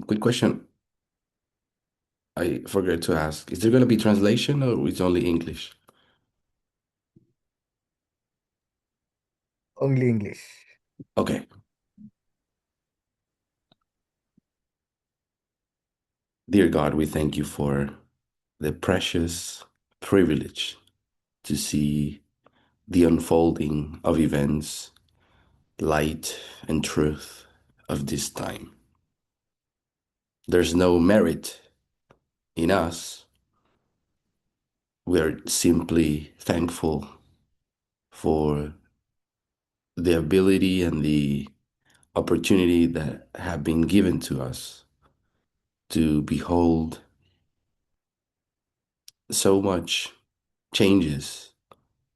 Quick question. I forgot to ask. Is there going to be translation or it's only English? Only English. Okay. Dear God, we thank you for the precious privilege to see the unfolding of events, light and truth of this time. There's no merit in us. We are simply thankful for the ability and the opportunity that have been given to us to behold so much changes,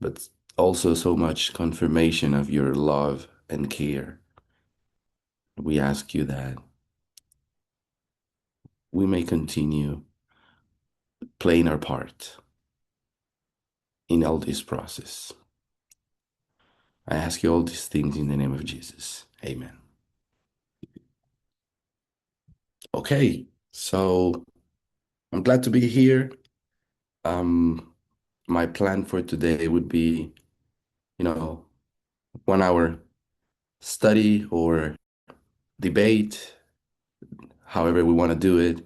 but also so much confirmation of your love and care. We ask you that we may continue playing our part in all this process. I ask you all these things in the name of Jesus. Amen. Okay, so I'm glad to be here. Um, my plan for today would be, you know, 1 hour study or debate, however we want to do it.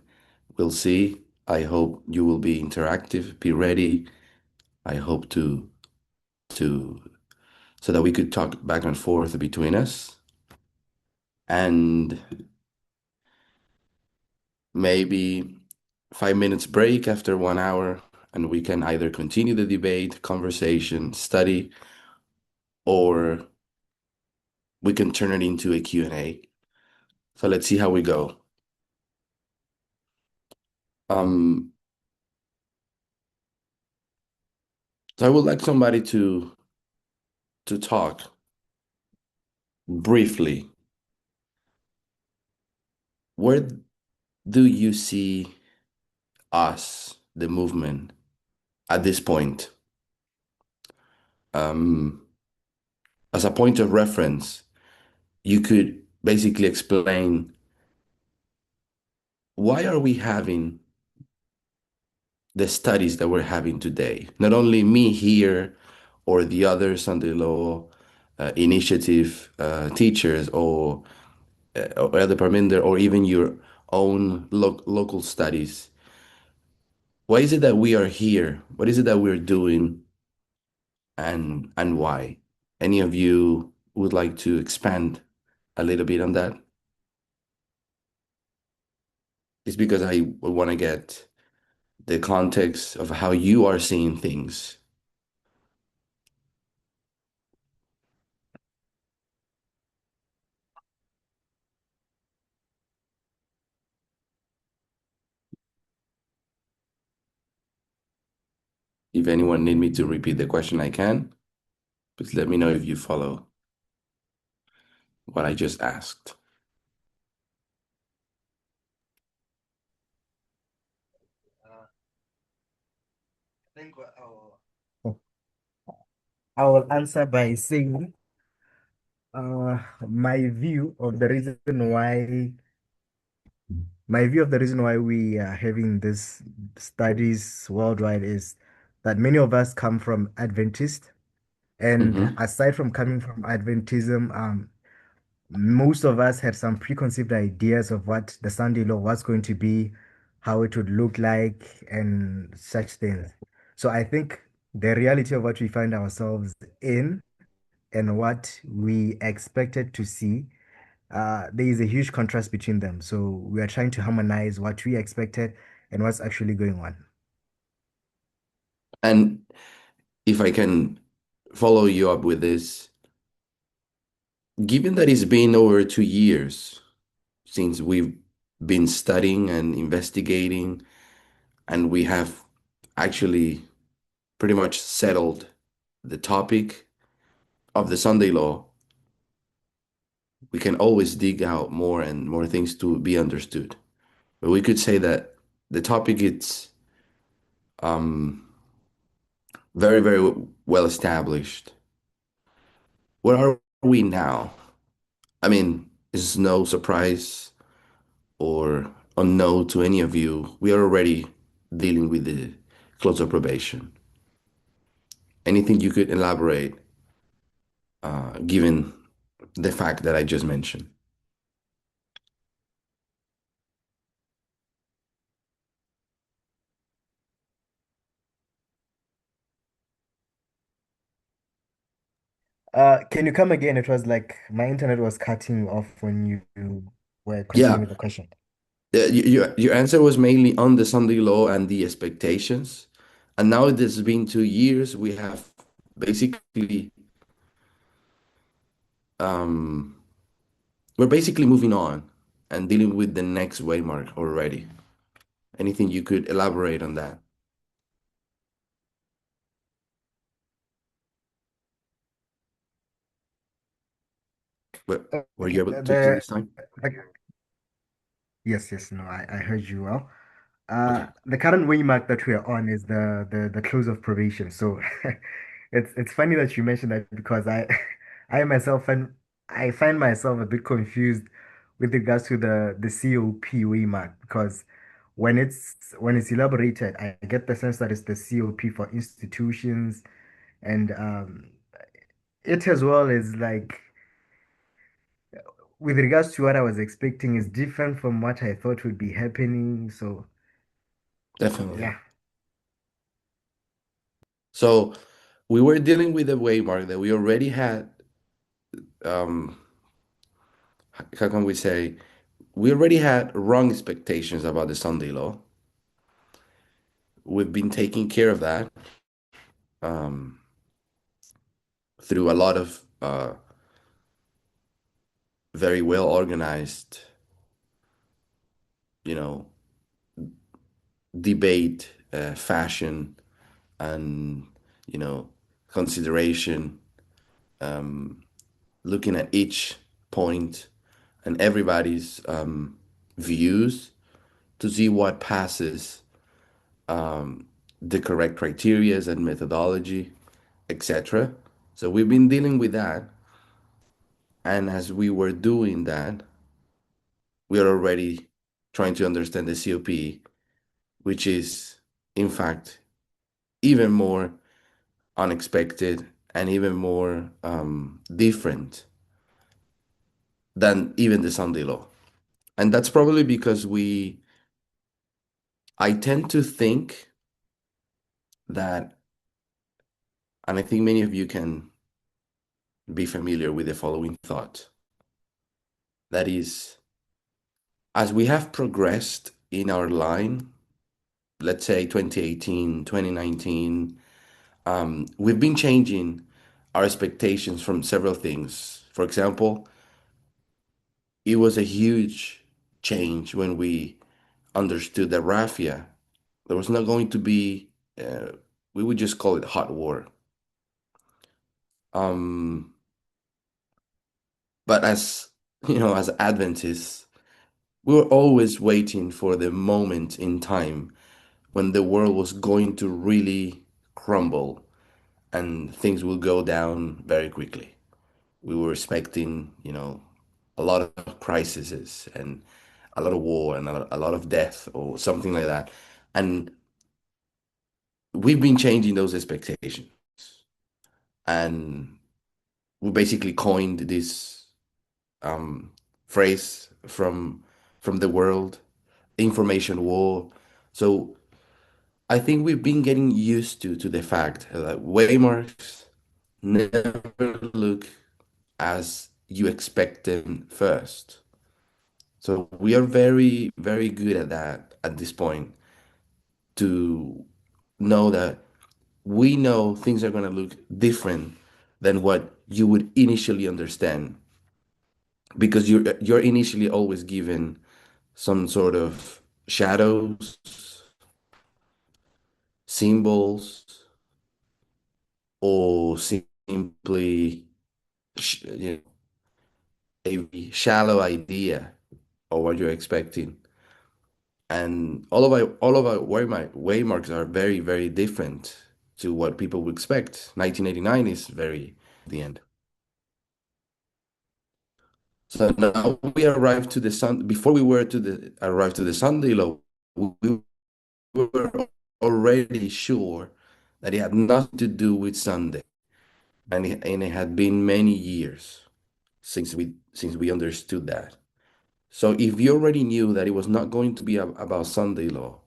We'll see. I hope you will be interactive, be ready. I hope to so that we could talk back and forth between us and maybe 5 minutes break after 1 hour and we can either continue the debate, conversation, study, or we can turn it into a Q&A. So let's see how we go. Um, so I would like somebody to talk briefly. Where do you see us, the movement, at this point? Um, as a point of reference, you could basically explain why are we having the studies that we're having today? Not only me here or the other Sunday Law initiative teachers or other Parminder or even your own local studies. Why is it that we are here? What is it that we're doing and why? Any of you would like to expand a little bit on that? It's because I want to get the context of how you are seeing things. If anyone need me to repeat the question, I can. Please let me know if you follow what I just asked. I think I will answer by saying my view of the reason why we are having this studies worldwide is that many of us come from Adventist, and Hmm. aside from coming from Adventism, most of us had some preconceived ideas of what the Sunday law was going to be, how it would look like, and such things. So I think the reality of what we find ourselves in and what we expected to see, there is a huge contrast between them. So we are trying to harmonize what we expected and what's actually going on. And if I can follow you up with this, given that it's been over 2 years since we've been studying and investigating, and we have actually pretty much settled the topic of the Sunday law, we can always dig out more and more things to be understood. But we could say that the topic is um, very, very well established. Where are we now? I mean, it's no surprise or unknown to any of you, we are already dealing with the close of probation. Anything you could elaborate, given the fact that I just mentioned? Can you come again? It was like my internet was cutting off when you were continuing Yeah, with the question. your answer was mainly on the Sunday law and the expectations. And now it has been 2 years. We have basically, um, we're basically moving on and dealing with the next waymark already. Anything you could elaborate on that? Were, were you Okay, able to listen this time? yes, yes, no, I heard you well. Okay, The current waymark that we are on is the close of probation. So it's funny that you mentioned that because I myself find myself a bit confused with regards to the COP waymark because when it's elaborated, I get the sense that it's the COP for institutions and it as well is like with regards to what I was expecting is different from what I thought would be happening. So definitely. yeah. So we were dealing with a waymark that we already had. Um, how can we say? We already had wrong expectations about the Sunday law. We've been taking care of that, um, through a lot of very well organized, you know, debate, fashion, and you know, consideration, looking at each point and everybody's views to see what passes the correct criterias and methodology, etc. So we've been dealing with that, and as we were doing that, we are already trying to understand the COP, which is in fact even more unexpected and even more different than even the Sunday law. And that's probably because I tend to think that, and I think many of you can be familiar with the following thought. That is, as we have progressed in our line, let's say 2018, 2019, we've been changing our expectations from several things. For example, it was a huge change when we understood that raffia, there was not going to be, we would just call it hot war. Um, but as as Adventists, we were always waiting for the moment in time when the world was going to really crumble and things will go down very quickly. We were expecting, a lot of crises and a lot of war and a lot of death or something like that. And we've been changing those expectations. And we basically coined this um, phrase from the world, information war. So I think we've been getting used to the fact that waymarks never look as you expect them first. So we are very, very good at that at this point to know that we know things are going to look different than what you would initially understand because you're initially always given some sort of shadows, symbols, or simply a shallow idea of what you're expecting. And all of our waymarks are very, very different to what people would expect. 1989 is very the end. So now we arrived to the Sun. Before we were to the arrived to the Sunday law, we were already sure that it had nothing to do with Sunday, and it had been many years since we understood that. So if you already knew that it was not going to be about Sunday law,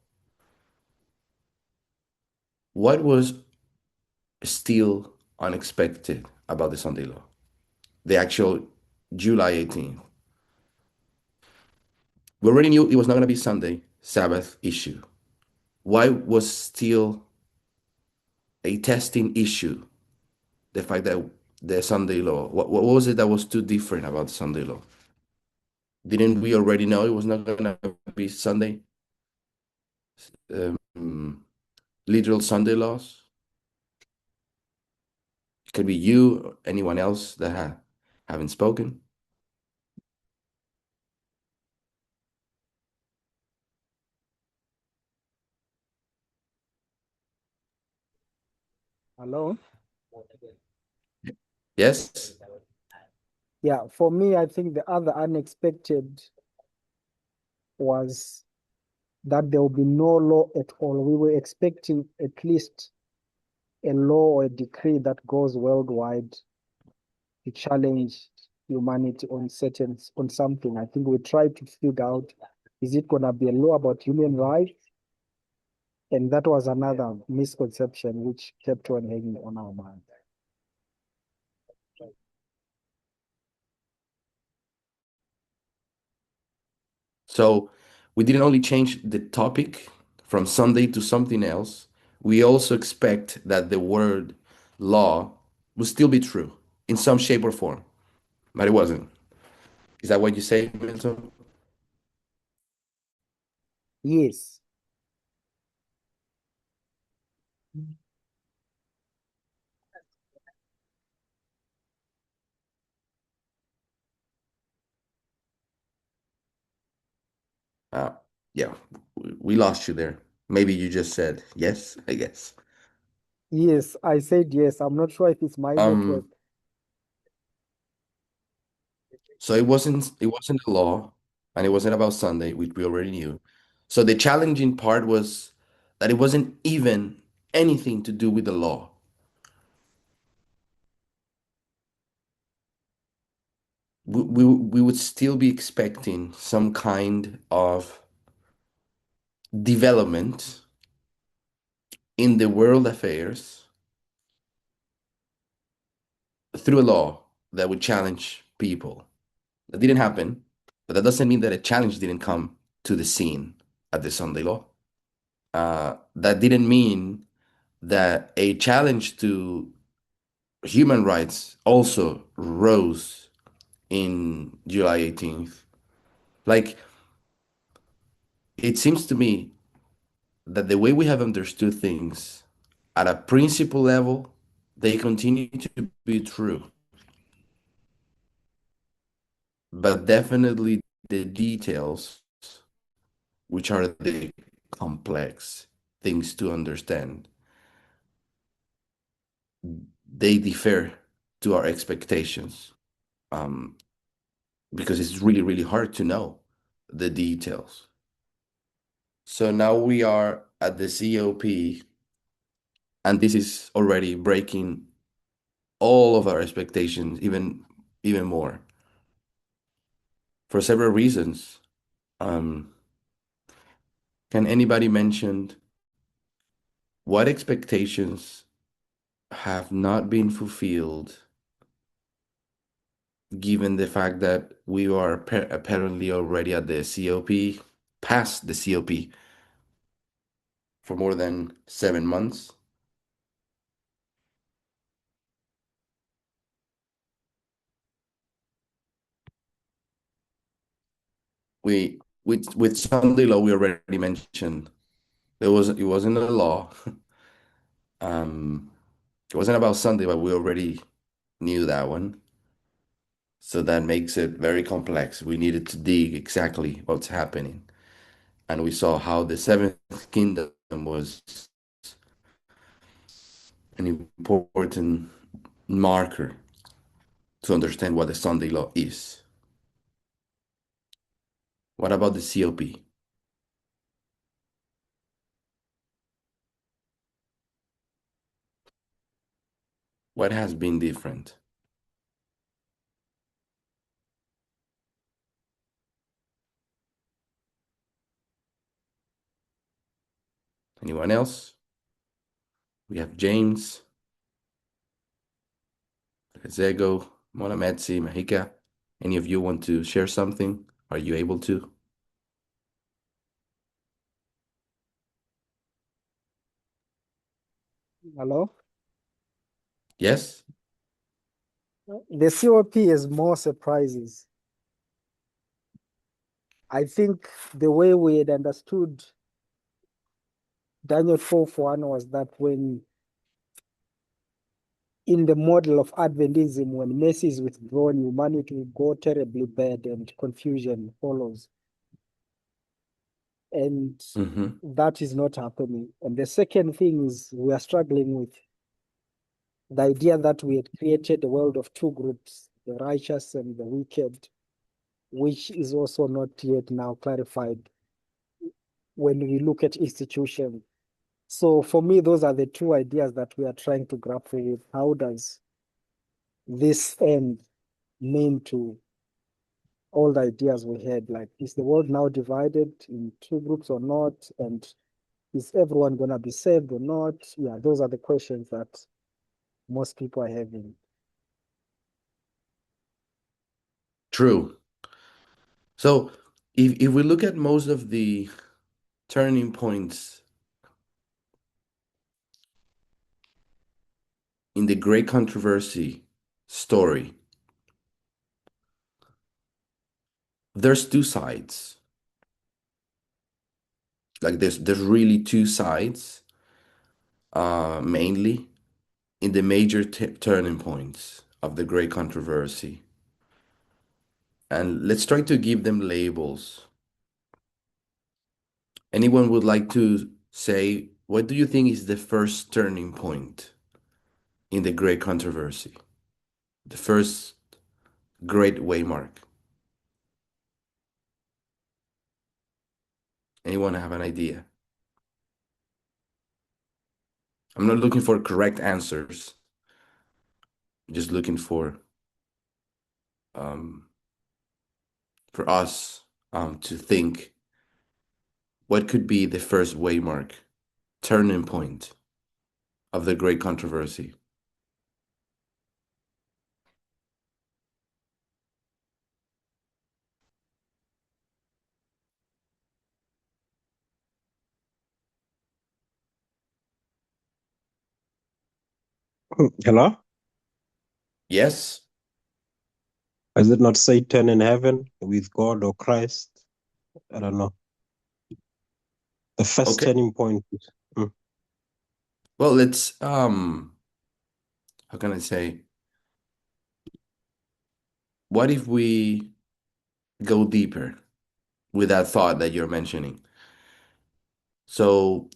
what was still unexpected about the Sunday law? The actual July 18th. We already knew it was not going to be Sunday, Sabbath issue. Why was still a testing issue? The fact that the Sunday law, what was it that was too different about the Sunday law? Didn't we already know it was not going to be Sunday? Um, literal Sunday laws? It could be you or anyone else that haven't spoken. Hello? Yes? Yeah, for me, I think the other unexpected was that there will be no law at all. We were expecting at least a law or a decree that goes worldwide to challenge humanity on something. I think we tried to figure out, is it gonna be a law about human rights? And that was another misconception which kept on hanging on our mind. So we didn't only change the topic from Sunday to something else, we also expect that the word law will still be true in some shape or form, but it wasn't. Is that what you say, Milton? Yes, Uh, yeah, we lost you there. Maybe you just said yes, I guess. yes, I said yes. I'm not sure if it's my network. Um, so it wasn't a law, and it wasn't about Sunday, which we already knew. So the challenging part was that it wasn't even anything to do with the law. We would still be expecting some kind of development in the world affairs through a law that would challenge people. That didn't happen, but that doesn't mean that a challenge didn't come to the scene at the Sunday law. That didn't mean that a challenge to human rights also rose in July 18th. Like, it seems to me that the way we have understood things at a principle level, they continue to be true. But definitely the details, which are the complex things to understand, they differ to our expectations. Um, because it's really, really hard to know the details. So now we are at the COP, and this is already breaking all of our expectations, even more, for several reasons. Um, can anybody mention what expectations have not been fulfilled, given the fact that we are apparently already at the COP, past the COP for more than 7 months? We with Sunday law we already mentioned it wasn't a law. Um, it wasn't about Sunday, but we already knew that one. So that makes it very complex. We needed to dig exactly what's happening. And we saw how the seventh kingdom was an important marker to understand what the Sunday law is. What about the COP? What has been different? Anyone else? We have James, Zego, Monametsi, Mahika. Any of you want to share something? Are you able to? Hello? Yes? The COP has more surprises. I think the way we had understood Daniel 4:1 was that when in the model of Adventism, when mercy is withdrawn, humanity will go terribly bad and confusion follows. And Mm-hmm. that is not happening. And the second thing is we are struggling with the idea that we had created a world of two groups, the righteous and the wicked, which is also not yet now clarified when we look at institutions. So for me, those are the two ideas that we are trying to grapple with. How does this end mean to all the ideas we had? Like, is the world now divided in two groups or not? And is everyone going to be saved or not? Yeah, those are the questions that most people are having. True. So if we look at most of the turning points in the great controversy story, there's two sides. Like there's really two sides, mainly in the major turning points of the great controversy. And let's try to give them labels. Anyone would like to say, what do you think is the first turning point in the great controversy? The first great waymark? Anyone have an idea? I'm not looking for correct answers. I'm just looking um, for us to think what could be the first waymark, turning point of the great controversy. Hello? Yes? Is it not Satan in heaven with God or Christ? I don't know. The first Okay. turning point. Mm. Well, let's how can I say? What if we go deeper with that thought that you're mentioning? So,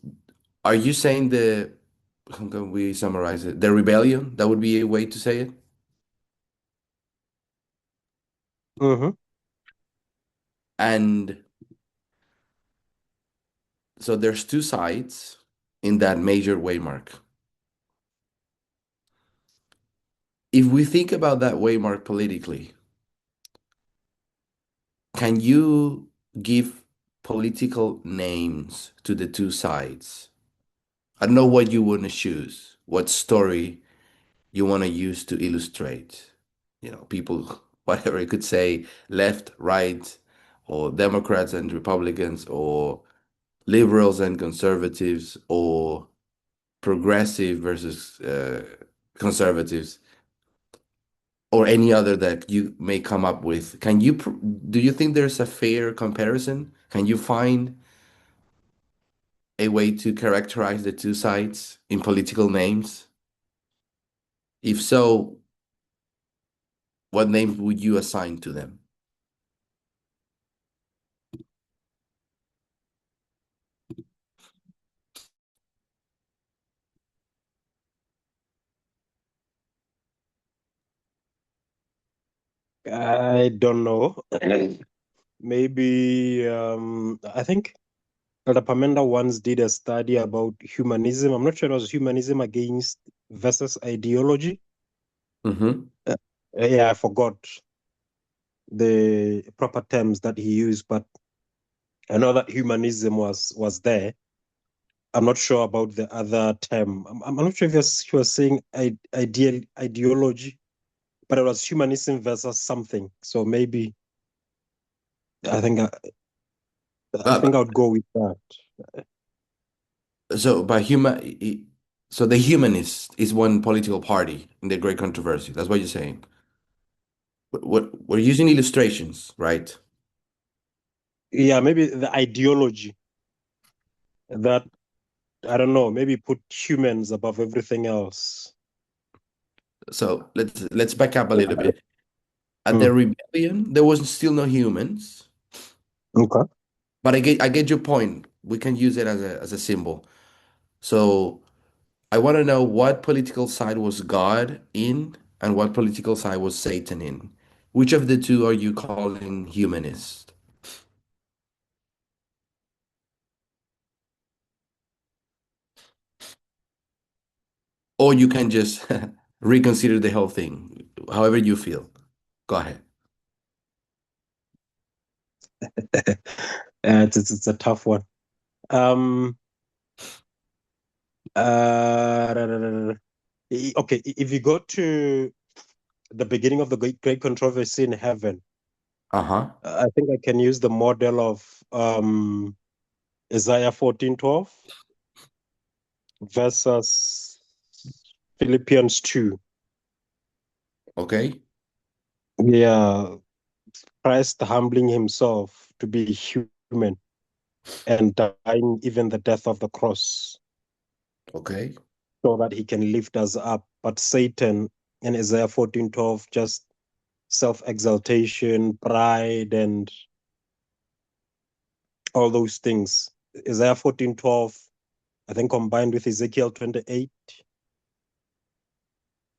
are you saying how can we summarize it? The rebellion, that would be a way to say it. Mm-hmm. And so there's two sides in that major waymark. If we think about that waymark politically, can you give political names to the two sides? I don't know what you want to choose, what story you want to use to illustrate. People, whatever you could say, left, right, or Democrats and Republicans, or liberals and conservatives, or progressive versus conservatives, or any other that you may come up with. Do you think there's a fair comparison? Can you find a way to characterize the two sides in political names? If so, what names would you assign to them? I don't know. maybe I think Elder Pamenda once did a study about humanism. I'm not sure it was humanism against versus ideology. Mm-hmm. Yeah, I forgot the proper terms that he used, but I know that humanism was there. I'm not sure about the other term. I'm not sure if he was saying ideology, but it was humanism versus something. So maybe I think I think I would go with that. So by so the humanist is one political party in the great controversy. That's what you're saying. What we're using illustrations, right? Yeah, maybe the ideology that I don't know, maybe put humans above everything else. So let's back up a little bit. At the Mm, rebellion, there was still no humans, okay. but I get your point. We can use it as a symbol. So I want to know what political side was God in and what political side was Satan in. Which of the two are you calling humanist? Or you can just reconsider the whole thing, however you feel. Go ahead. It's a tough one. Um, okay, if you go to the beginning of the great controversy in heaven, Uh-huh. I think I can use the model of Isaiah 14:12 versus Philippians 2. Okay. Yeah, Christ humbling himself to be human and dying even the death of the cross Okay. so that he can lift us up. But Satan in Isaiah 14:12 just self-exaltation, pride, and all those things. Isaiah 14:12, I think combined with Ezekiel 28,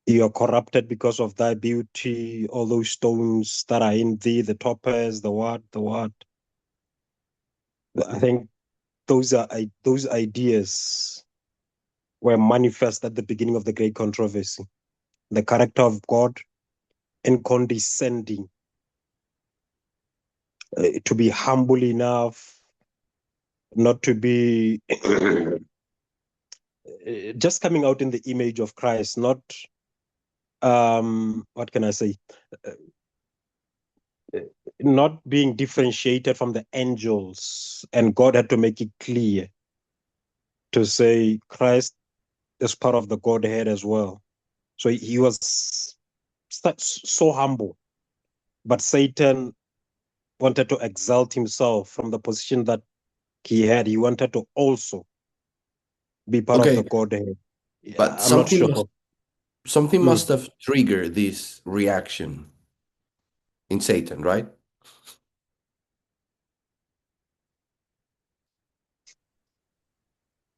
you are corrupted because of thy beauty, all those stones that are in thee, the topaz, the what, the what. I think those ideas were manifest at the beginning of the great controversy. The character of God in condescending, to be humble enough, not to be just coming out in the image of Christ, not what can I say? Uh, Not being differentiated from the angels, and God had to make it clear to say Christ is part of the Godhead as well. So he was so humble, but Satan wanted to exalt himself from the position that he had. He wanted to also be part of the Okay. Godhead. Yeah, But I'm not sure. something Mm. must have triggered this reaction in Satan, right?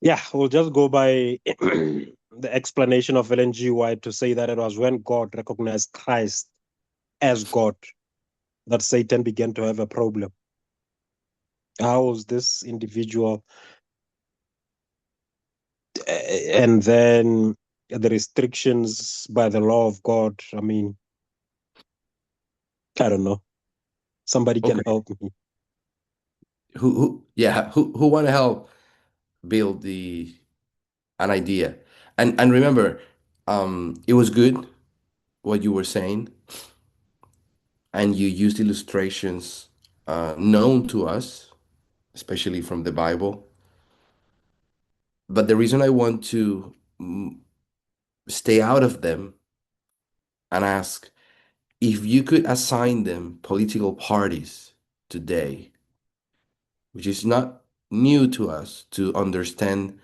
Yeah, we'll just go by the explanation of Ellen G. White to say that it was when God recognized Christ as God that Satan began to have a problem. How was this individual? And then the restrictions by the law of God. I mean, I don't know. Somebody can Okay. help me. Who want to help build the an idea? And remember, it was good what you were saying, and you used illustrations known to us, especially from the Bible. But the reason I want to stay out of them and ask if you could assign them political parties today, which is not new to us to understand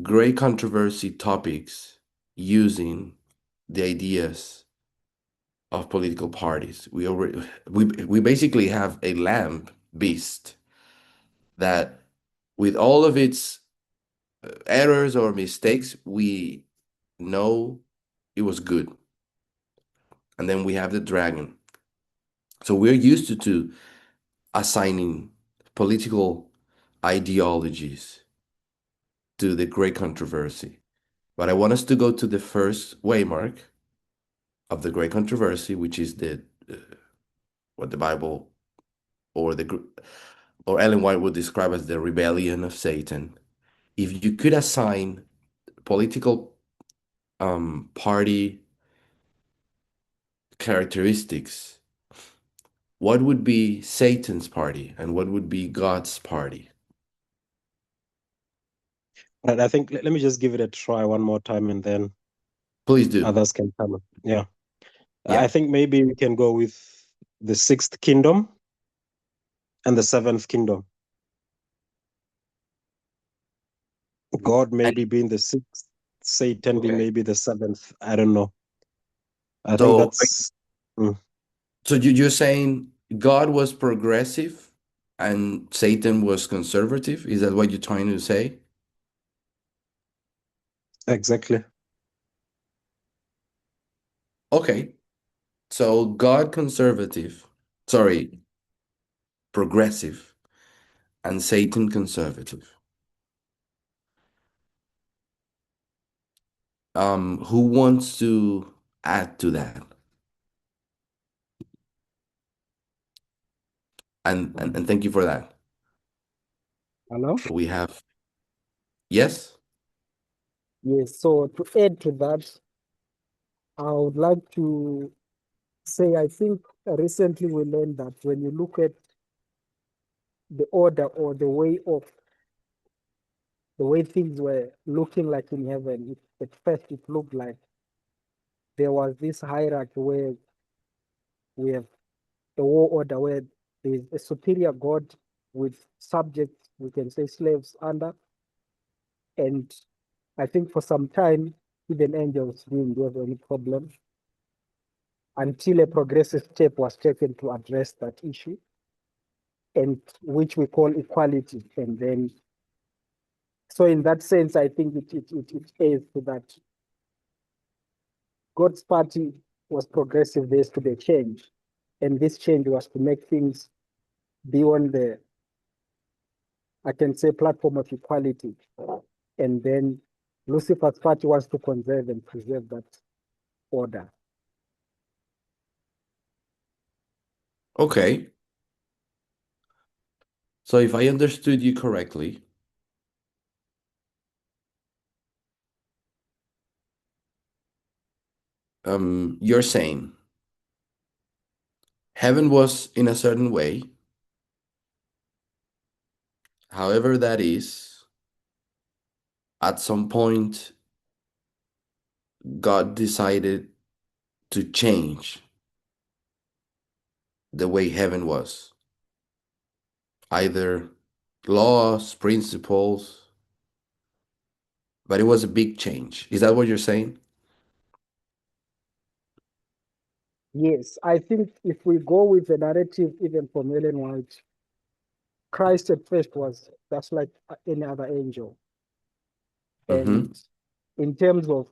great controversy topics using the ideas of political parties. We basically have a lamb beast that with all of its errors or mistakes, we know it was good. And then we have the dragon. So we're used to assigning political ideologies to the great controversy. But I want us to go to the first waymark of the great controversy, which is the what the Bible or or Ellen White would describe as the rebellion of Satan. If you could assign political party characteristics, what would be Satan's party and what would be God's party? And I think let me just give it a try one more time, and then Please do. others can come. Yeah, I Yeah. think maybe we can go with the sixth kingdom and the seventh kingdom. God And maybe being the sixth, Satan being okay. maybe the seventh. I don't know. I think So that's mm, you're saying God was progressive and Satan was conservative? Is that what you're trying to say? exactly. Okay. So God conservative, sorry, progressive, and Satan conservative. Who wants to add to that? And thank you for that. Hello? So we have yes. Yes, so to add to that, I would like to say I think recently we learned that when you look at the order or the way things were looking like in heaven, at first it looked like there was this hierarchy where we have a war order where there is a superior god with subjects, we can say slaves under. And I think for some time, even angels didn't have any problem until a progressive step was taken to address that issue, and which we call equality. And then, so in that sense, I think it aids to that God's party was progressive, there is to be a change. And this change was to make things beyond the, I can say, platform of equality. And then Lucifer's party wants to conserve and preserve that order. Okay. So if I understood you correctly, you're saying heaven was in a certain way, however that is, at some point God decided to change the way heaven was, either laws, principles, but it was a big change. Is that what you're saying? Yes, I think if we go with the narrative, even from Ellen White, Christ at first was just like any other angel. Mm-hmm. And in terms of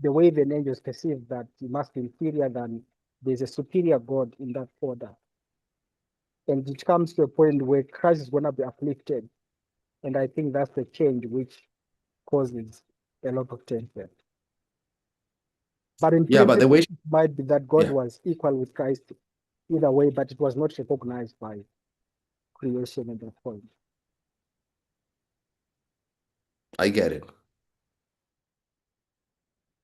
the way the angels perceive that he must be inferior than there's a superior God in that order. And it comes to a point where Christ is going to be uplifted. And I think that's the change which causes a lot of tension. But in Yeah, but the principle, way, it might be that God yeah, was equal with Christ either way, but it was not recognized by creation at that point. I get it.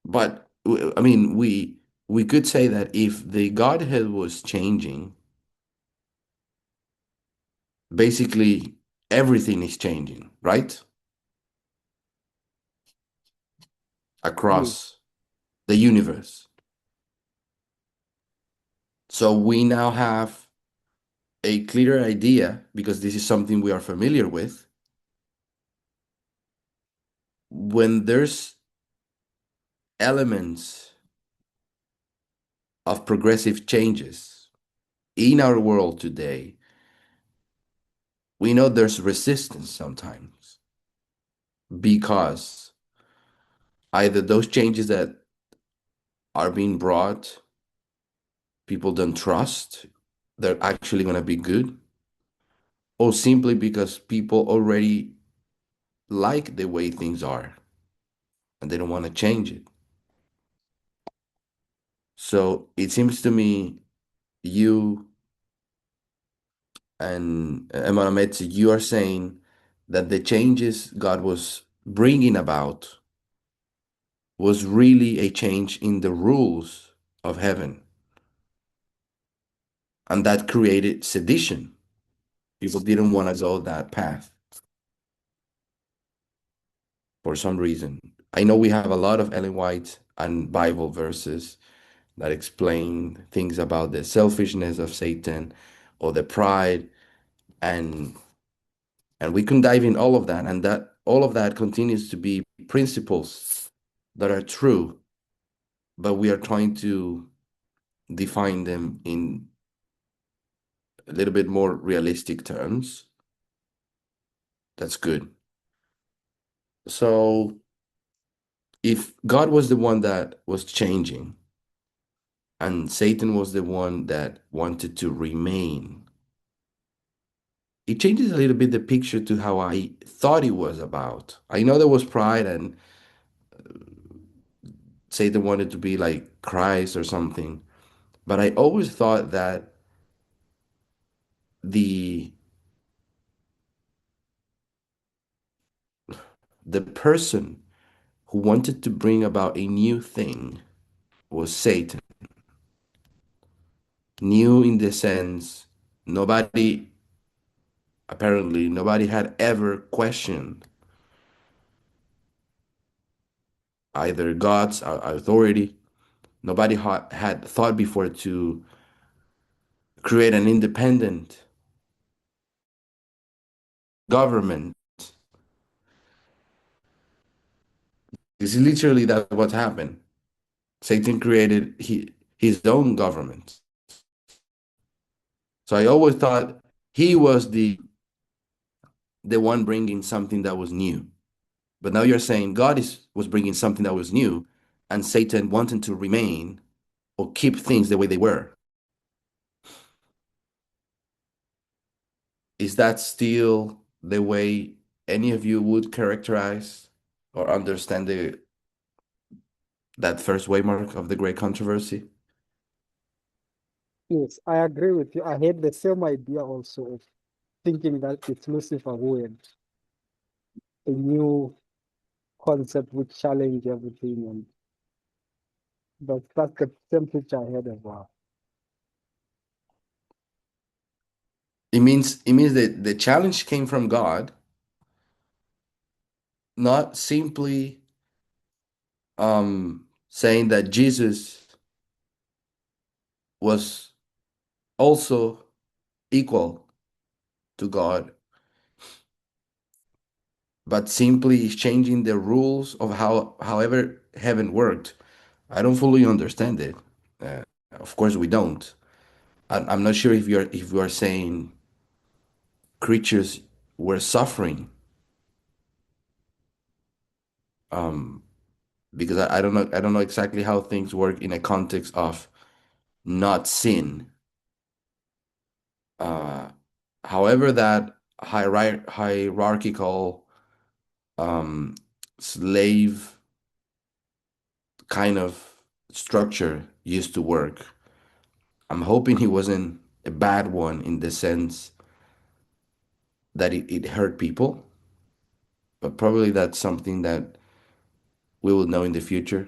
But I mean, we could say that if the Godhead was changing, basically everything is changing, right? Yes, Across the universe. So we now have a clearer idea because this is something we are familiar with. When there's elements of progressive changes in our world today, we know there's resistance sometimes because either those changes that are being brought, people don't trust, they're actually going to be good, or simply because people already like the way things are and they don't want to change it. So it seems to me you and Emmanuel, you are saying that the changes God was bringing about was really a change in the rules of heaven, and that created sedition. People didn't want to go that path for some reason. I know we have a lot of Ellen White and Bible verses that explain things about the selfishness of Satan or the pride, and we can dive in all of that, and that all of that continues to be principles that are true, but we are trying to define them in a little bit more realistic terms. That's good. So if God was the one that was changing and Satan was the one that wanted to remain, it changes a little bit the picture to how I thought it was about. I know there was pride and Satan wanted to be like Christ or something, but I always thought that the the person who wanted to bring about a new thing was Satan. New in the sense nobody had ever questioned either God's authority. Nobody had thought before to create an independent government. This is literally that what happened. Satan created his own government. So I always thought he was the one bringing something that was new. But now you're saying was bringing something that was new, and Satan wanting to remain or keep things the way they were. Is that still the way any of you would characterize or understand that first waymark of the great controversy? Yes, I agree with you. I had the same idea also of thinking that it's Lucifer who had a new concept which challenge everything, and that's the same picture I had as well. It means that the challenge came from God, not simply saying that Jesus was also equal to God, but simply changing the rules of however heaven worked. I don't fully understand it. Uh, of course, we don't. I'm not sure if you are saying creatures were suffering, um, because I don't know exactly how things work in a context of not sin. Uh, However, that hierarchical slave kind of structure used to work. I'm hoping he wasn't a bad one in the sense that it hurt people, but probably that's something that we will know in the future,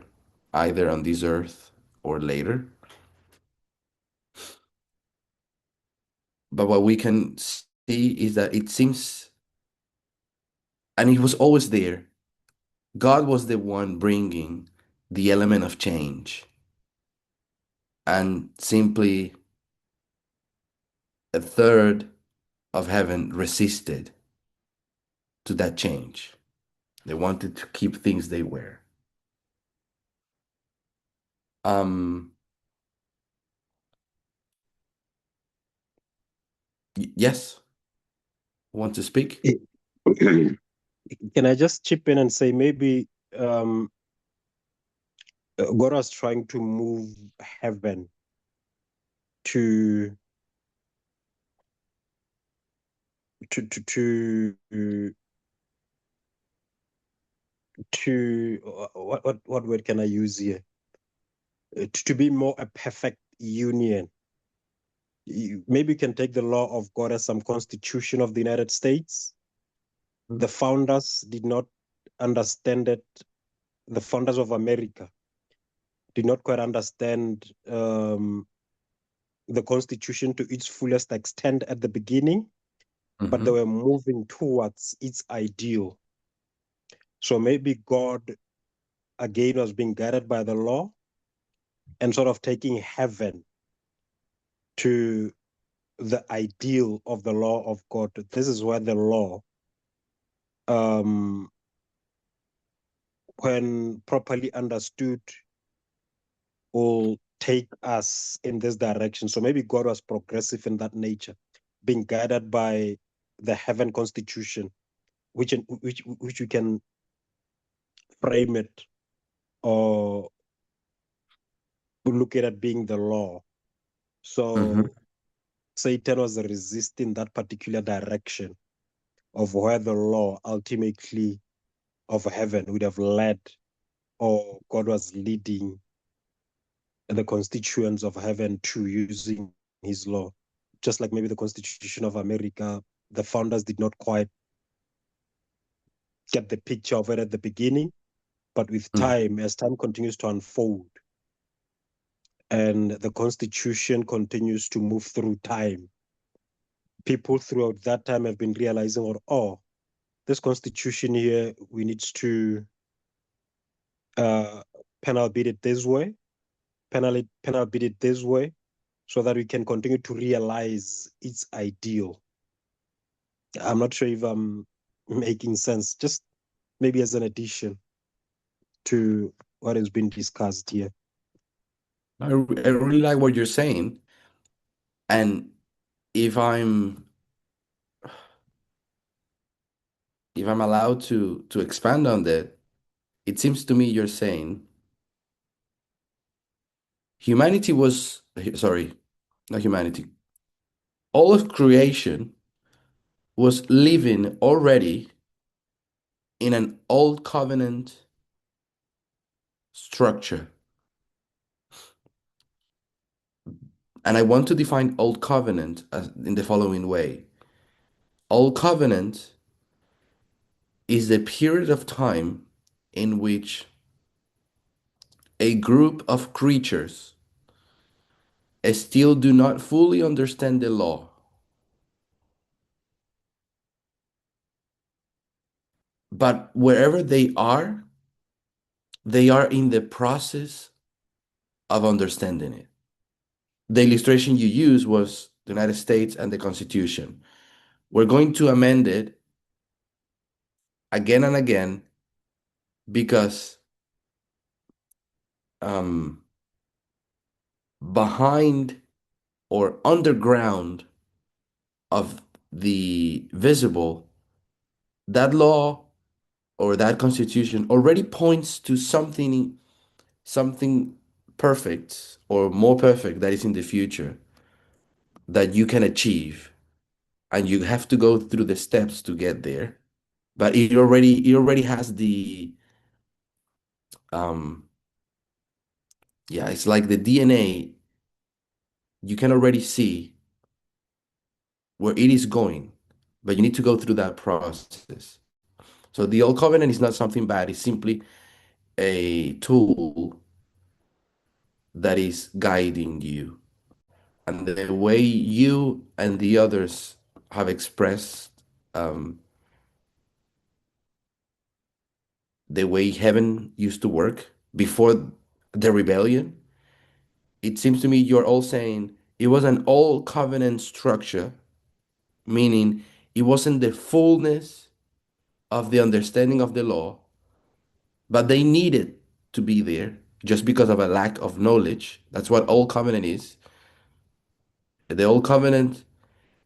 either on this earth or later. But what we can see is that it seems, and it was always there, God was the one bringing the element of change, and simply a third of heaven resisted to that change. They wanted to keep things they were. Um, yes, want to speak? Can I just chip in and say maybe God was trying to move heaven to to to to what word can I use here? To be more a perfect union. Maybe you can take the law of God as some constitution of the United States. The founders did not understand it. The founders of America did not quite understand the constitution to its fullest extent at the beginning, but they Mm-hmm. were moving towards its ideal. So maybe God again was being guided by the law and sort of taking heaven to the ideal of the law of God. This is where the law, um, when properly understood, will take us in this direction. So maybe God was progressive in that nature, being guided by the heaven constitution, which you can frame it or look at it being the law. Mm-hmm. So Satan was resisting that particular direction of where the law ultimately of heaven would have led, or God was leading the constituents of heaven to using his law. Just like maybe the Constitution of America, the founders did not quite get the picture of it at the beginning, but with time, as time continues to unfold and the Constitution continues to move through time, people throughout that time have been realizing, oh, this Constitution here, we need to uh, penal beat it this way, penal beat it this way, so that we can continue to realize its ideal. I'm not sure if I'm making sense, just maybe as an addition to what has been discussed here. I really like what you're saying. And if I'm if I'm allowed to expand on that, it seems to me you're saying humanity was, sorry, not humanity. All of creation was living already in an old covenant structure. And I want to define old covenant as in the following way. Old covenant is the period of time in which a group of creatures still do not fully understand the law, but wherever they are in the process of understanding it. The illustration you used was the United States and the Constitution. We're going to amend it again and again because um, behind or underground of the visible, that law or that constitution already points to something perfect or more perfect that is in the future that you can achieve, and you have to go through the steps to get there. But it already has the um yeah, it's like the DNA. You can already see where it is going, but you need to go through that process. So the old covenant is not something bad, it's simply a tool that is guiding you. And the way you and the others have expressed um, the way heaven used to work before the rebellion, it seems to me you're all saying it was an old covenant structure, meaning it wasn't the fullness of the understanding of the law, but they needed to be there just because of a lack of knowledge. That's what old covenant is. The old covenant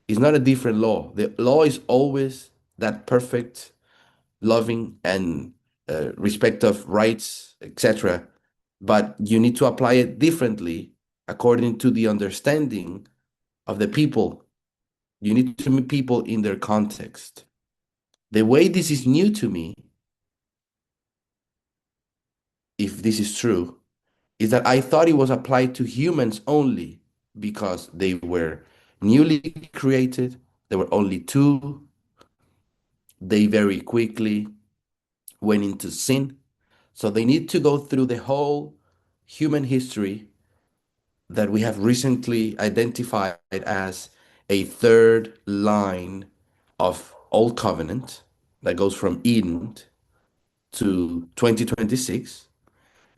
is not a different law. The law is always that perfect, loving, and respect of rights, etc. But you need to apply it differently according to the understanding of the people. You need to meet people in their context. The way this is new to me, if this is true, is that I thought it was applied to humans only because they were newly created, there were only two, they very quickly went into sin. So they need to go through the whole human history that we have recently identified as a third line of Old Covenant that goes from Eden to 2026.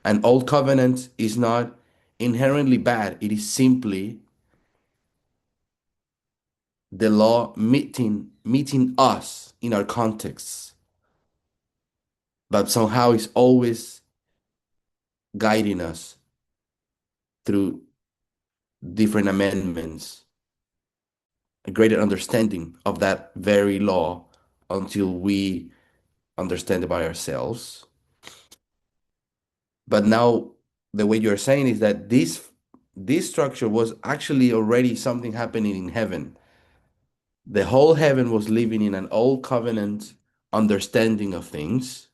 And Old Covenant is not inherently bad, it is simply the law meeting us in our contexts, but somehow is always guiding us through different amendments, a greater understanding of that very law until we understand it by ourselves. But now the way you're saying is that this structure was actually already something happening in heaven. The whole heaven was living in an old covenant understanding of things,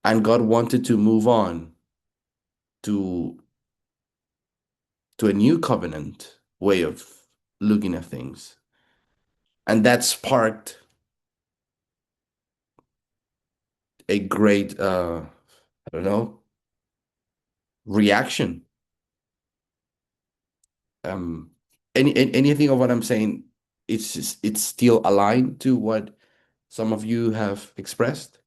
and God wanted to move on to a new covenant way of looking at things. And that sparked a great I don't know, reaction. Um anything of what I'm saying, it's still aligned to what some of you have expressed?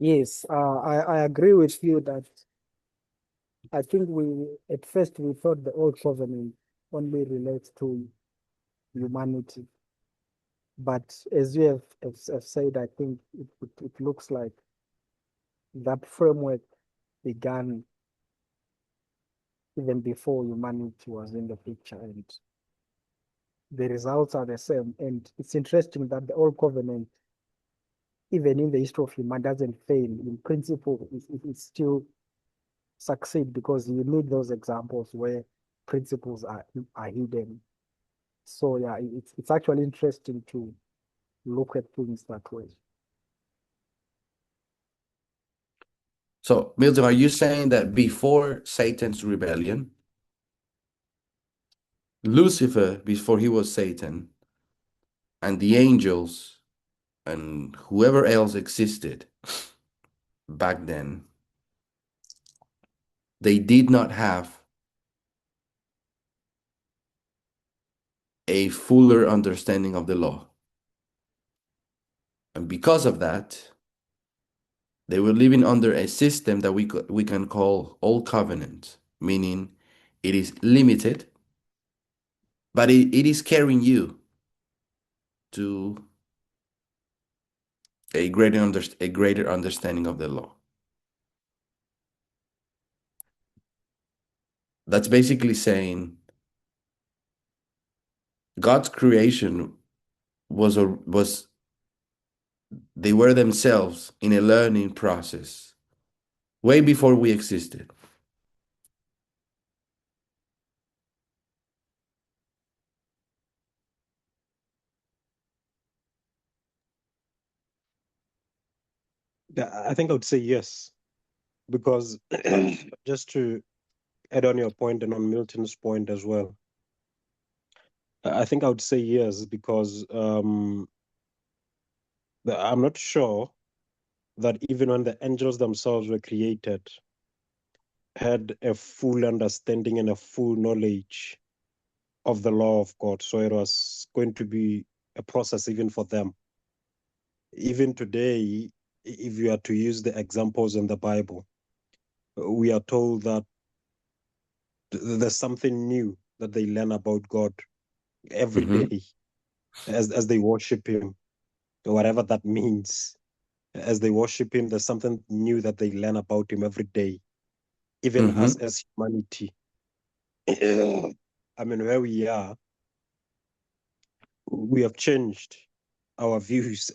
Yes, I agree with you that I think at first we thought the old covenant only relates to humanity. But as you have said, I think it looks like that framework began even before humanity was in the picture, and the results are the same. And it's interesting that the old covenant, even in the history of human, doesn't fail. In principle, it still succeed because you need those examples where principles are hidden. So yeah, it's actually interesting to look at things that way. So, Milton, are you saying that before Satan's rebellion, Lucifer, before he was Satan, and the angels and whoever else existed back then, they did not have a fuller understanding of the law. And because of that, they were living under a system that we can call Old Covenant, meaning it is limited, but it is carrying you to a greater understanding of the law. That's basically saying God's creation was they were themselves in a learning process way before we existed. I think I would say yes, because just to add on your point and on Milton's point as well, I think I would say yes, because I'm not sure that even when the angels themselves were created, had a full understanding and a full knowledge of the law of God. So it was going to be a process even for them. Even today, if you are to use the examples in the Bible, we are told that there's something new that they learn about God every Mm-hmm. day as they worship Him, whatever that means. As they worship Him, there's something new that they learn about Him every day, even us Mm-hmm. as humanity. I mean, where we are, we have changed our views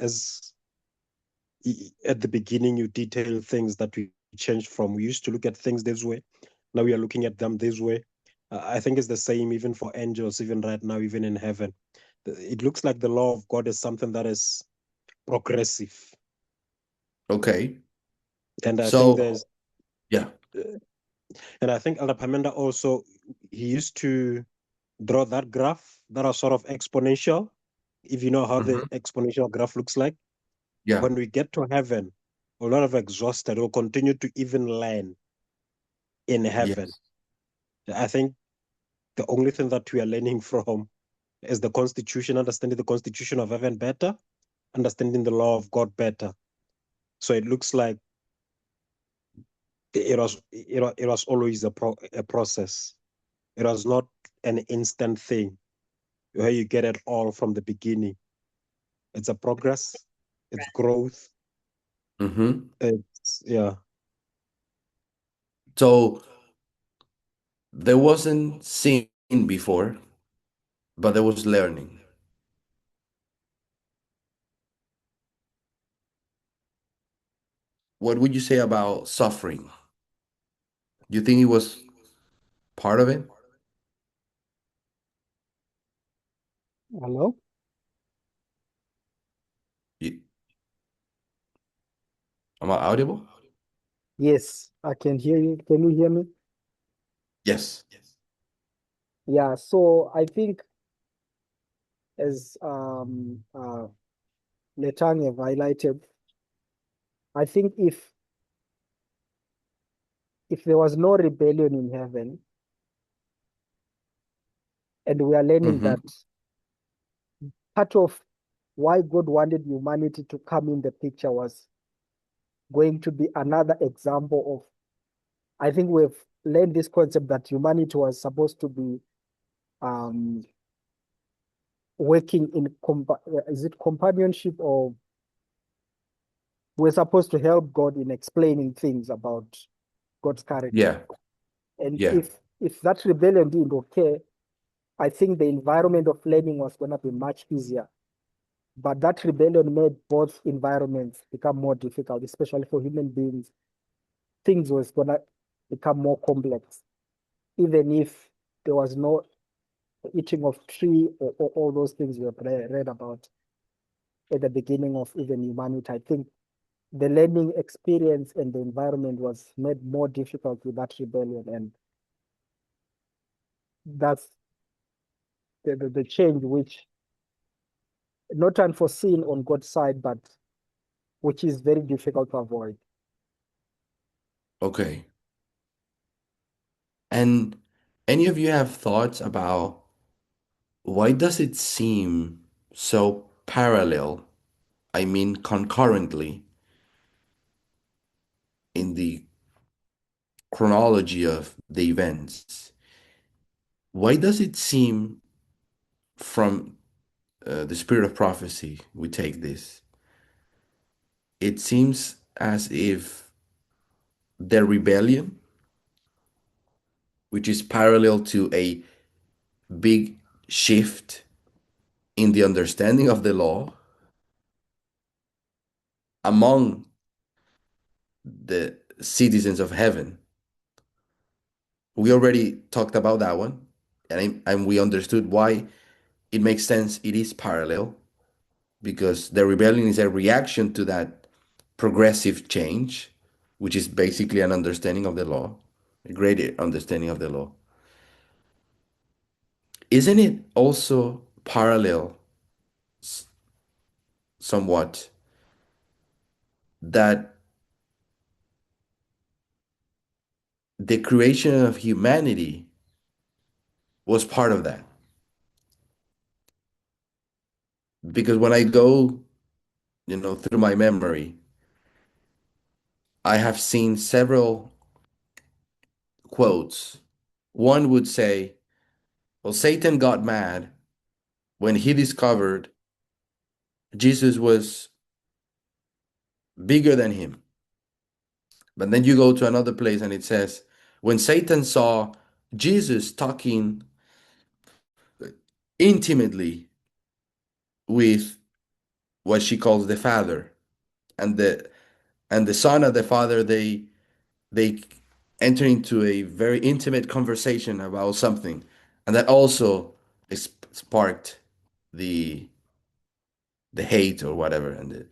at the beginning you detail things that we changed from. We used to look at things this way. Now we are looking at them this way. I think it's the same even for angels, even right now, even in heaven. It looks like the law of God is something that is progressive. Okay. And I think So, there's, yeah. and I think Elder Pamenda also, he used to draw that graph that are sort of exponential, if you know how the Hmm. exponential graph looks like. Yeah. When we get to heaven, a lot of exhausted will continue to even learn in heaven. Yes. I think the only thing that we are learning from is the constitution, understanding the constitution of heaven better, understanding the law of God better. So it looks like it was always a process. It was not an instant thing where you get it all from the beginning. It's a progress, it's growth. Hmm. It's yeah. So there wasn't sin before, but there was learning. What would you say about suffering? Do you think it was part of it? Hello? You- Am I audible? Yes, I can hear you. Can you hear me? Yes. Yeah, so I think as Letang have highlighted, I think if there was no rebellion in heaven, and we are learning Hmm. that part of why God wanted humanity to come in the picture was going to be another example of, I think we've learned this concept that humanity was supposed to be um, working in, is it companionship, or we're supposed to help God in explaining things about God's character. Yeah. And Yeah. if that rebellion didn't occur, I think the environment of learning was going to be much easier. But that rebellion made both environments become more difficult, especially for human beings. Things was going to become more complex, even if there was no eating of tree, or all those things we have read about at the beginning of even humanity. I think the learning experience and the environment was made more difficult with that rebellion. And that's the change, which not unforeseen on God's side, but which is very difficult to avoid. Okay. And any of you have thoughts about why does it seem so parallel? I mean, concurrently in the chronology of the events. Why does it seem from the spirit of prophecy, we take this, it seems as if the rebellion, which is parallel to a big shift in the understanding of the law among the citizens of heaven. We already talked about that one, and we understood why it makes sense. It is parallel because the rebellion is a reaction to that progressive change, which is basically an understanding of the law, a greater understanding of the law. Isn't it also parallel somewhat that the creation of humanity was part of that? Because when I go, through my memory, I have seen several quotes. One would say, well, Satan got mad when he discovered Jesus was bigger than him. But then you go to another place and it says, when Satan saw Jesus talking intimately with what she calls the Father, and the son and the father, they enter into a very intimate conversation about something, and that also sparked the hate or whatever, and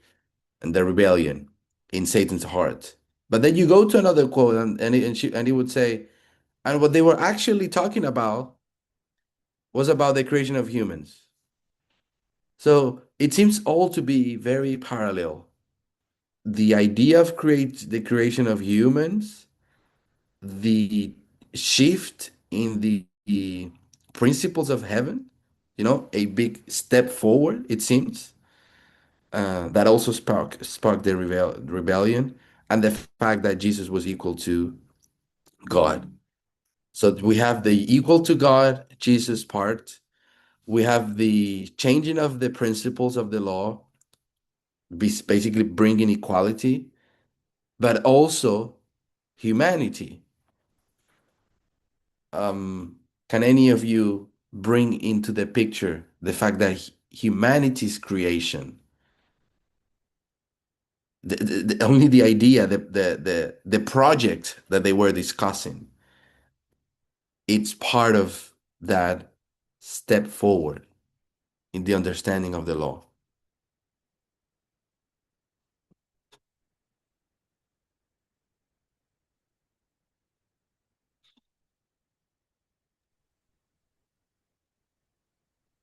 the rebellion in Satan's heart. But then you go to another quote, and he would say, and what they were actually talking about was about the creation of humans. So it seems all to be very parallel. The idea of create the creation of humans, the shift in the principles of heaven, a big step forward, it seems. That also sparked the rebellion, and the fact that Jesus was equal to God. So we have the equal to God, Jesus part. We have the changing of the principles of the law, basically bringing equality, but also humanity. Um, can any of you bring into the picture the fact that humanity's creation, only the idea, the project that they were discussing, it's part of that step forward in the understanding of the law.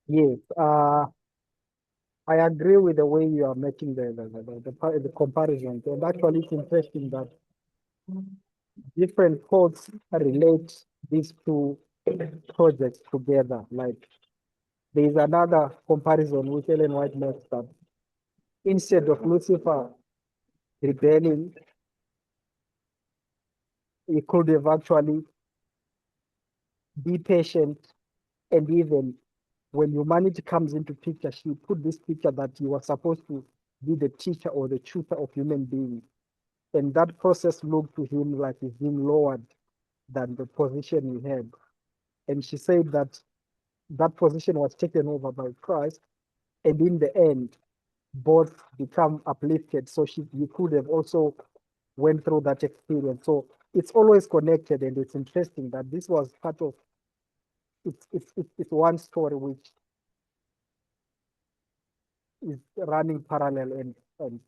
Yes, I agree with the way you are making the comparisons. And actually, it's interesting that different codes relate these two projects together. Like there is another comparison which Ellen White makes that instead of Lucifer rebelling, he could have actually be patient, and even when humanity comes into picture, she put this picture that you are supposed to be the teacher or the tutor of human beings. And that process looked to him like he's being lowered than the position he had. And she said that that position was taken over by Christ, and in the end, both become uplifted. So you could have also went through that experience. So it's always connected, and it's interesting that this was part of it's one story which is running parallel, and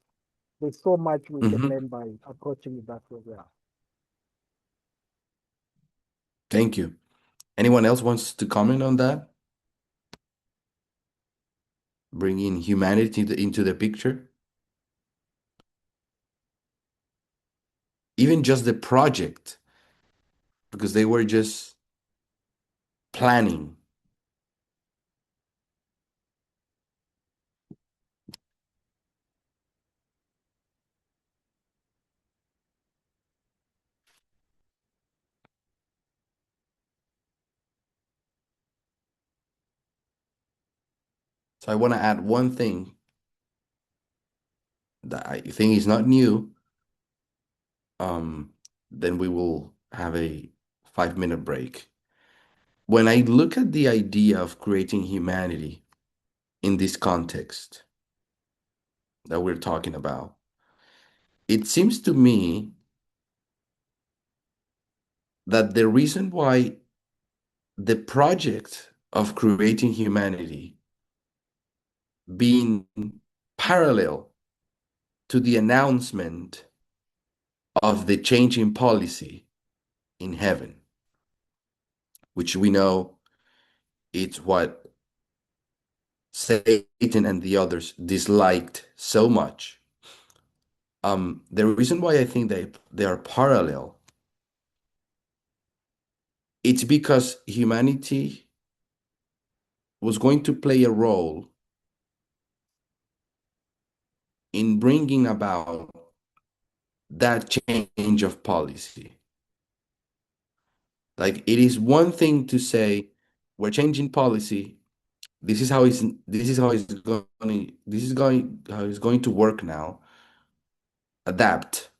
there's so much we can Mhm. learn by approaching it that way. Yeah. Thank you. Anyone else wants to comment on that? Bringing humanity into the picture? Even just the project, because they were just planning. So I want to add one thing that I think is not new. Then we will have a 5-minute break. When I look at the idea of creating humanity in this context that we're talking about, it seems to me that the reason why the project of creating humanity being parallel to the announcement of the change in policy in heaven, which we know it's what Satan and the others disliked so much. The reason why I think they are parallel, it's because humanity was going to play a role in bringing about that change of policy. Like it is one thing to say we're changing policy. This is going how it's going to work now. Adapt.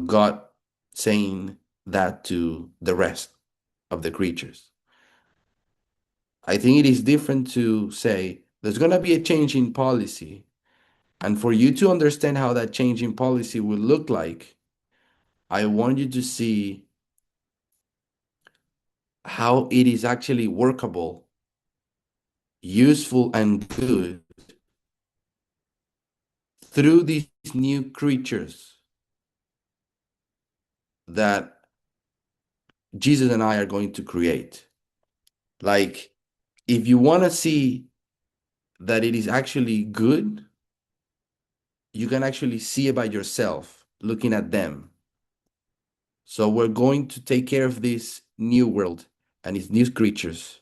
God saying that to the rest of the creatures. I think it is different to say there's going to be a change in policy, And for you to understand how that change in policy will look like, I want you to see how it is actually workable, useful, and good through these new creatures that Jesus and I are going to create. Like, if you want to see that it is actually good, you can actually see it by yourself, looking at them. So we're going to take care of this new world and its new creatures,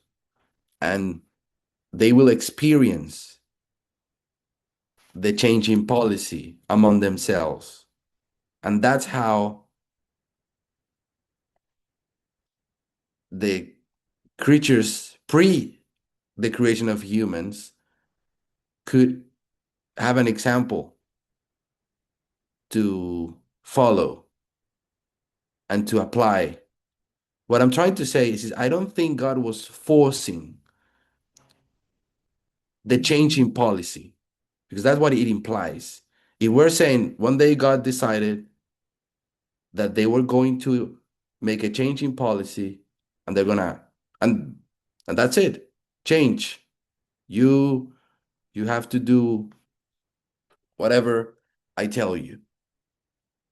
and they will experience the change in policy among themselves. And that's how the creatures pre the creation of humans could have an example to follow and to apply. What I'm trying to say is I don't think God was forcing the change in policy, because that's what it implies. If we're saying one day God decided that they were going to make a change in policy and they're gonna and and that's it. Change. You you have to do whatever I tell you.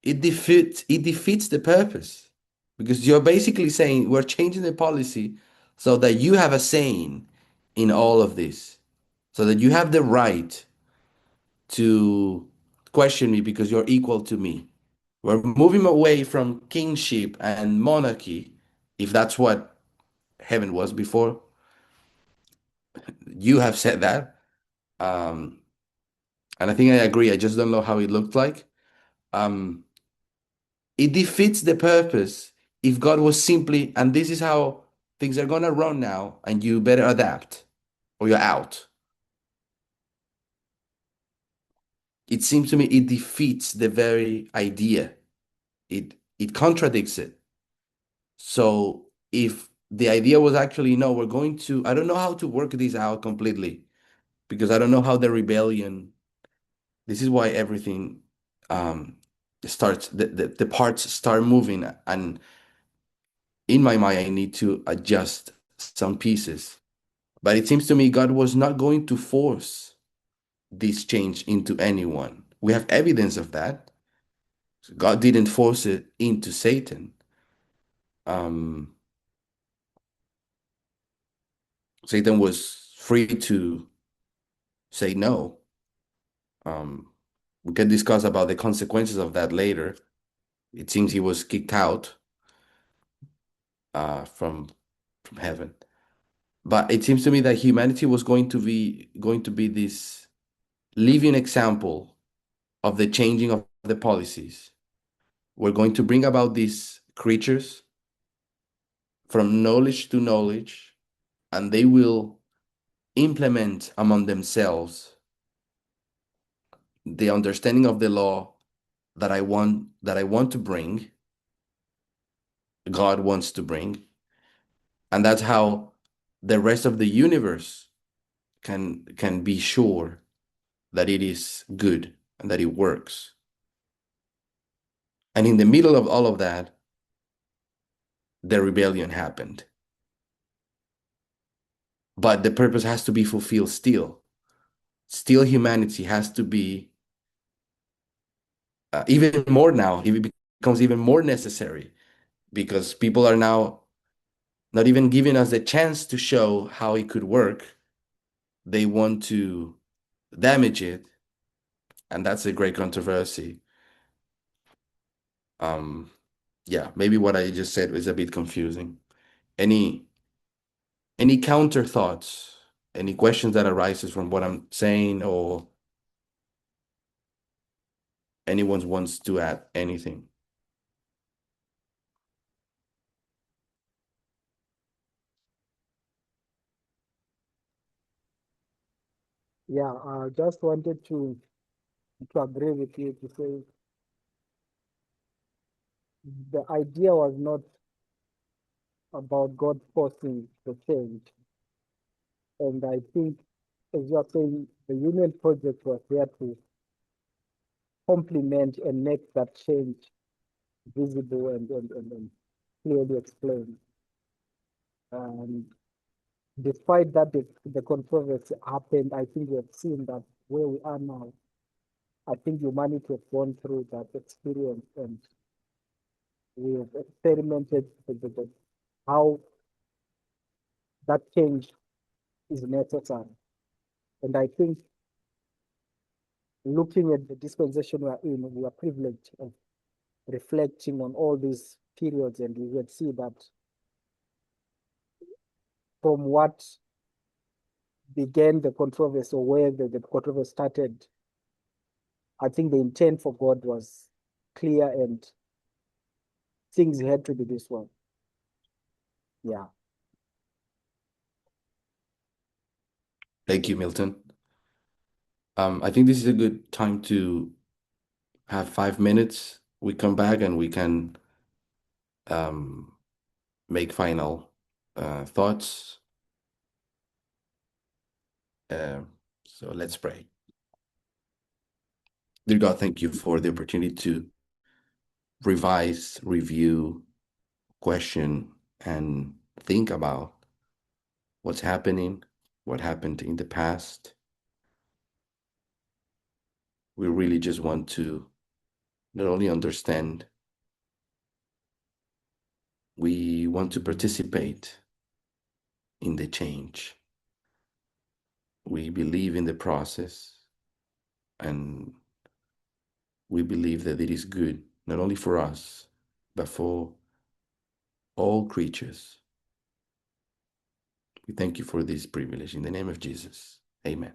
It defeats the purpose, because you're basically saying we're changing the policy so that you have a saying in all of this, so that you have the right to question me because you're equal to me. We're moving away from kingship and monarchy, if that's what heaven was before. You have said that. Um, and I think I agree. I just don't know how it looked like. Um, it defeats the purpose if God was simply, and this is how things are going to run now, and you better adapt or you're out. It seems to me it defeats the very idea. It contradicts it. So if the idea was actually, no, we're going to, I don't know how to work this out completely, because I don't know how the rebellion, this is why everything starts, the parts start moving. And in my mind, I need to adjust some pieces. But it seems to me God was not going to force this change into anyone. We have evidence of that. God didn't force it into Satan. Um, Satan was free to say no. Um, we can discuss about the consequences of that later. It seems he was kicked out from heaven. But it seems to me that humanity was going to be this living example of the changing of the policies. We're going to bring about these creatures from knowledge to knowledge, and they will implement among themselves the understanding of the law that I want to bring, God wants to bring, and that's how the rest of the universe can be sure that it is good and that it works. And in the middle of all of that, the rebellion happened. But the purpose has to be fulfilled still. Still, humanity has to be even more now. It becomes even more necessary because people are now not even giving us the chance to show how it could work. They want to damage it, and that's a great controversy. Um, yeah, maybe what I just said was a bit confusing. Any any counter thoughts, any questions that arises from what I'm saying, or anyone wants to add anything? Yeah, I just wanted to agree with you to say the idea was not about God forcing the change. And I think, as you are saying, the Union Project was there to complement and make that change visible and clearly explained. And despite that, the controversy happened. I think we have seen that where we are now. I think humanity has gone through that experience, and we have experimented with how that change is necessary. And I think looking at the dispensation we are in, we are privileged of reflecting on all these periods, and we will see that from what began the controversy, or where the controversy started, I think the intent for God was clear, and things had to be this way. Yeah. Thank you, Milton. I think this is a good time to have 5 minutes. We come back and we can make final thoughts. So let's pray. Dear God, thank you for the opportunity to revise, review, question, and think about what's happening, what happened in the past. We really just want to not only understand, we want to participate in the change. We believe in the process, and we believe that it is good, not only for us, but for all creatures. We thank you for this privilege. In the name of Jesus, amen.